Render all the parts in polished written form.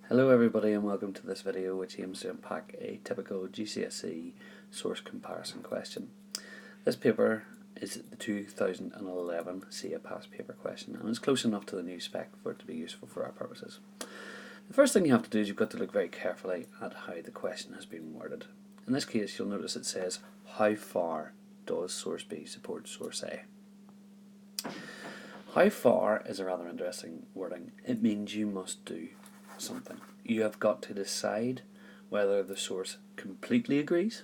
Hello everybody and welcome to this video which aims to unpack a typical GCSE source comparison question. This paper is the 2011 CA Pass paper question and it's close enough to the new spec for it to be useful for our purposes. The first thing you have to do is you've got to look very carefully at how the question has been worded. In this case you'll notice it says, how far does source B support source A? How far is a rather interesting wording. It means you must do something. You have got to decide whether the source completely agrees,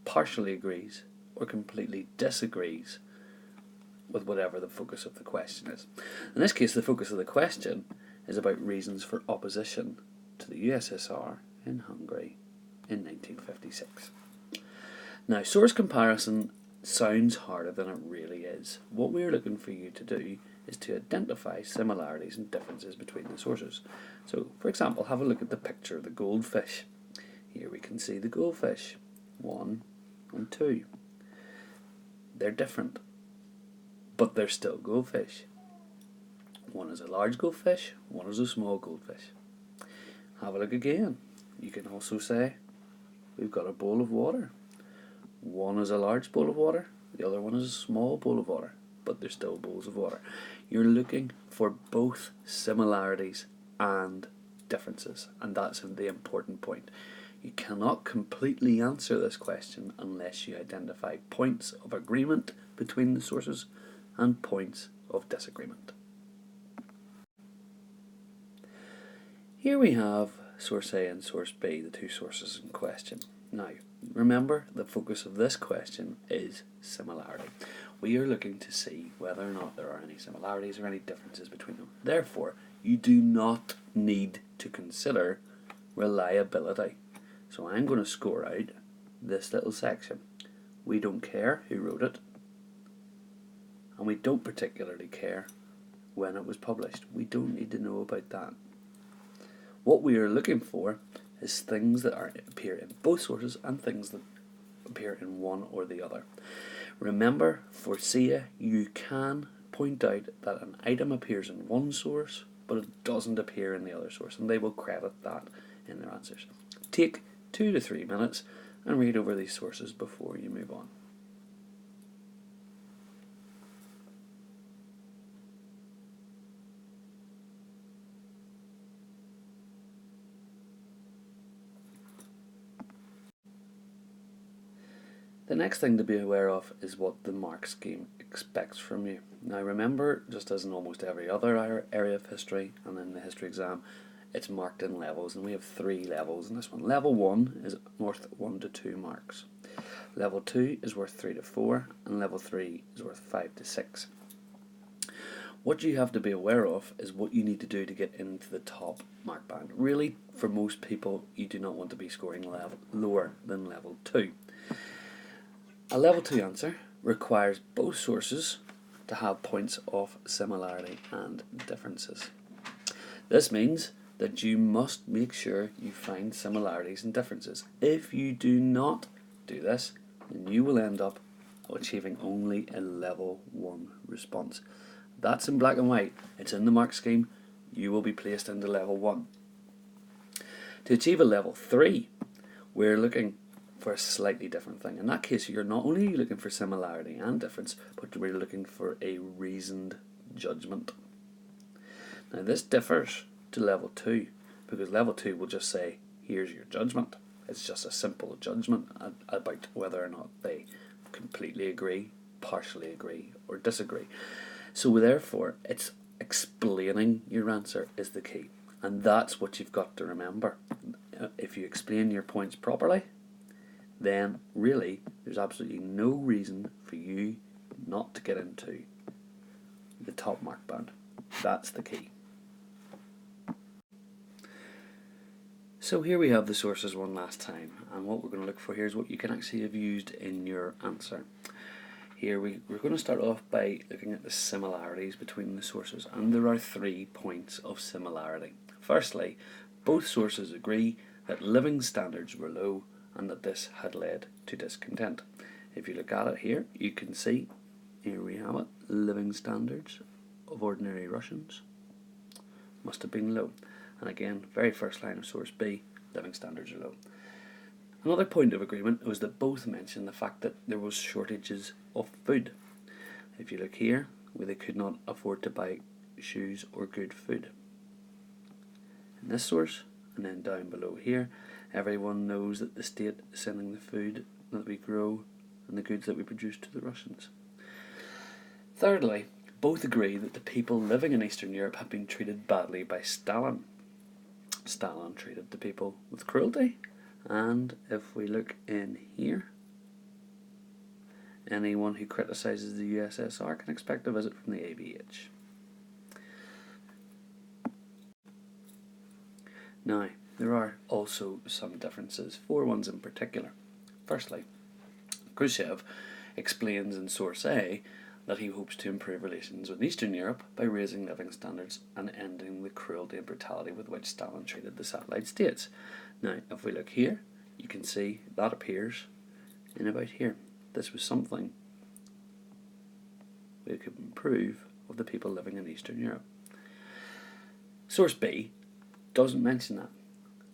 partially agrees, or completely disagrees with whatever the focus of the question is. In this case, the focus of the question is about reasons for opposition to the USSR in Hungary in 1956. Now, source comparison sounds harder than it really is. What we're looking for you to do is to identify similarities and differences between the sources. So, for example, have a look at the picture of the goldfish. Here we can see the goldfish, 1 and 2. They're different, but they're still goldfish. One is a large goldfish, one is a small goldfish. Have a look again. You can also say, we've got a bowl of water. One is a large bowl of water, the other one is a small bowl of water, but they're still bowls of water. You're looking for both similarities and differences, and that's the important point. You cannot completely answer this question unless you identify points of agreement between the sources and points of disagreement. Here we have source A and source B, the two sources in question. Now, remember, the focus of this question is similarity. We are looking to see whether or not there are any similarities or any differences between them. Therefore, you do not need to consider reliability. So I'm going to score out this little section. We don't care who wrote it, and we don't particularly care when it was published. We don't need to know about that. What we are looking for is things that appear in both sources and things that appear in one or the other. Remember, for CA, you can point out that an item appears in one source, but it doesn't appear in the other source, and they will credit that in their answers. Take 2 to 3 minutes and read over these sources before you move on. The next thing to be aware of is what the mark scheme expects from you. Now remember, just as in almost every other area of history and in the history exam, it's marked in levels, and we have 3 levels in this one. Level 1 is worth 1 to 2 marks. Level 2 is worth 3 to 4, and level 3 is worth 5 to 6. What you have to be aware of is what you need to do to get into the top mark band. Really, for most people, you do not want to be scoring lower than level 2. A level 2 answer requires both sources to have points of similarity and differences. This means that you must make sure you find similarities and differences. If you do not do this, then you will end up achieving only a level 1 response. That's in black and white. It's in the mark scheme. You will be placed into level 1. To achieve a level 3, we're looking for a slightly different thing. In that case, you're not only looking for similarity and difference, but we're looking for a reasoned judgment. Now this differs to level 2, because level 2 will just say, here's your judgment. It's just a simple judgment about whether or not they completely agree, partially agree, or disagree. So therefore, it's explaining your answer is the key. And that's what you've got to remember. If you explain your points properly, then really there's absolutely no reason for you not to get into the top mark band. That's the key. So here we have the sources one last time, and what we're going to look for here is what you can actually have used in your answer. Here we're going to start off by looking at the similarities between the sources, and there are 3 points of similarity. Firstly, both sources agree that living standards were low and that this had led to discontent. If you look at it here, you can see, here we have it, living standards of ordinary Russians must have been low. And again, very first line of source B, living standards are low. Another point of agreement was that both mentioned the fact that there was shortages of food. If you look here, where they could not afford to buy shoes or good food. In this source, and then down below here, everyone knows that the state is sending the food that we grow and the goods that we produce to the Russians. Thirdly, both agree that the people living in Eastern Europe have been treated badly by Stalin. Stalin treated the people with cruelty, and if we look in here, anyone who criticises the USSR can expect a visit from the AVH. Now, there are also some differences, 4 ones in particular. Firstly, Khrushchev explains in source A that he hopes to improve relations with Eastern Europe by raising living standards and ending the cruelty and brutality with which Stalin treated the satellite states. Now, if we look here, you can see that appears in about here. This was something we could improve of the people living in Eastern Europe. Source B doesn't mention that.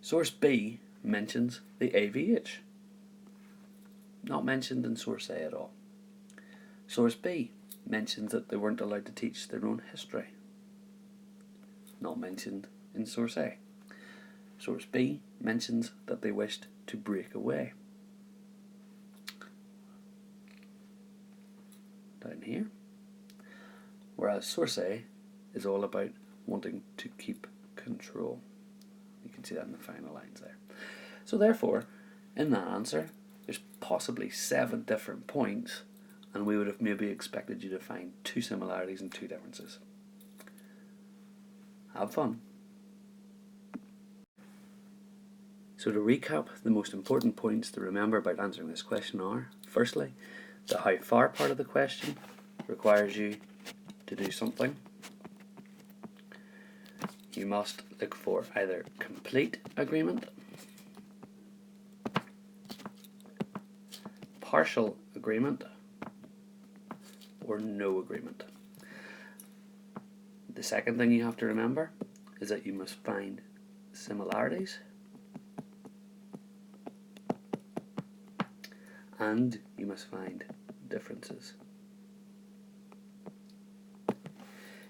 Source B mentions the AVH. Not mentioned in source A at all. Source B mentions that they weren't allowed to teach their own history. Not mentioned in source A. Source B mentions that they wished to break away. Down here. Whereas source A is all about wanting to keep control. You can see that in the final lines there. So therefore, in that answer, there's possibly 7 different points, and we would have maybe expected you to find 2 similarities and 2 differences. Have fun. So to recap, the most important points to remember about answering this question are, firstly, the how far part of the question requires you to do something. You must look for either complete agreement, partial agreement, or no agreement. The second thing you have to remember is that you must find similarities and you must find differences.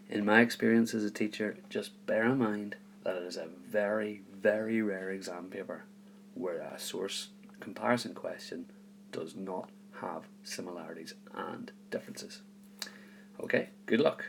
In my experience as a teacher, just bear in mind that it is a very, very rare exam paper where a source comparison question does not have similarities and differences. Okay, good luck.